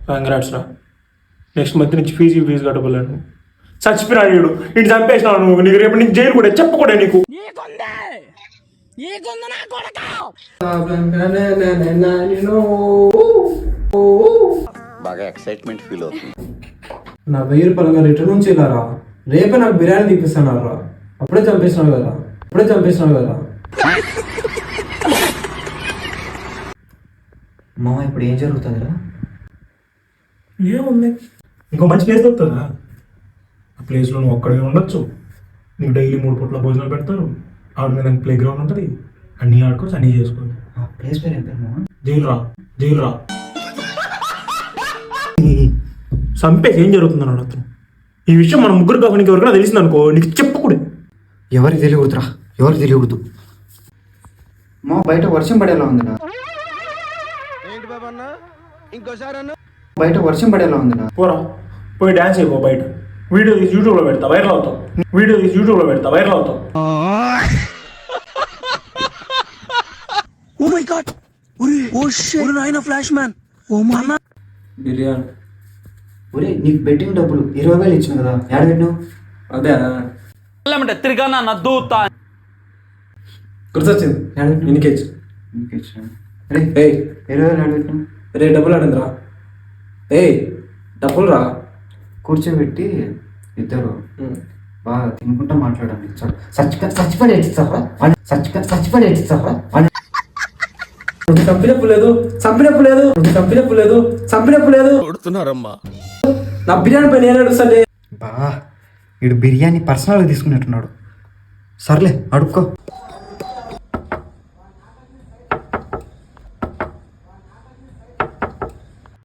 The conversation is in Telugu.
కంగ్రాట్స్ రా. నెక్స్ట్ మంత్ నుంచి ఫీజు కట్టబోలేను. చచ్చిపోయినాడు వీడు. ఇంటి చంపేసినావు నువ్వు. నీకు రేపు నీకు జైలు కూడా చెప్పకూడదు నీకు. బాగా ఎక్సైట్మెంట్ ఫీల్ అవుతుంది. నా 1000 రూపాయలుగా రిటర్న్ నుంచి వెళ్ళారా? రేపే నాకు బిర్యానీ తీపిస్తాను రా. అప్పుడే చంపేసినావు కదా. మామ ఇప్పుడు ఏం జరుగుతుందిరా? ఏముంది, ఇంకో మంచి ప్లేస్ దొరుకుతుందా? ఆ ప్లేస్లో నువ్వు ఒక్కడే ఉండొచ్చు. నీకు డైలీ 3 పూట్ల భోజనాలు పెడతారు. ఆవిడ మీద ప్లే గ్రౌండ్ ఉంటుంది. అన్నీ ఆడుకోవచ్చు, అన్నీ చేసుకోవచ్చు. ఆ ప్లేస్ పేరు ఏం పేరు మామ? జైలు రా. చంపేసి ఏం జరుగుతుంది అన్నాడు అతను. ఈ విషయం మన ముగ్గురు కాకుండా ఎవరికైనా తెలిసింది అనుకో, నీకు చెప్పకూడదు. ఎవరికి తెలియకూడదు. మా బయట వర్షం పడేలా ఉందిరా. బయట వర్షం పడేలా ఉందిరా. పోరా, పోయి డాన్స్ అయిపో బయట. వీడియో తీసి యూట్యూబ్లో పెడతా, వైరల్ అవుతావు. Oh my god! Oh shit! నాయనా ఫ్లాష్ మ్యాన్. ఓ మా బిర్యానీ. ఒరే నీకు బెట్టింగ్ డబ్బులు 20,000 ఇచ్చిన కదా, ఏడ పెట్టినావు? అదే తిరిగానా నద్దుతా గుర్తొచ్చింది. ఇన్కేజ్ అరే 20,000 ఏడ పెట్టినావు? రే డబ్బులు ఆడిందిరా. డబ్బులు రా. కూర్చోబెట్టి ఇద్దరు బాగా తినుకుంటా మాట్లాడండి. చచ్చిపడి ఏడ్చిస్తారా? చంపినప్పు లేదు. కొడుతున్నారమ్మా. నా బిర్యానీ పైన ఏం అడుగుతాండి? బా వీడు బిర్యానీ పర్సనల్గా తీసుకున్నట్టున్నాడు. సర్లే అడుక్కో.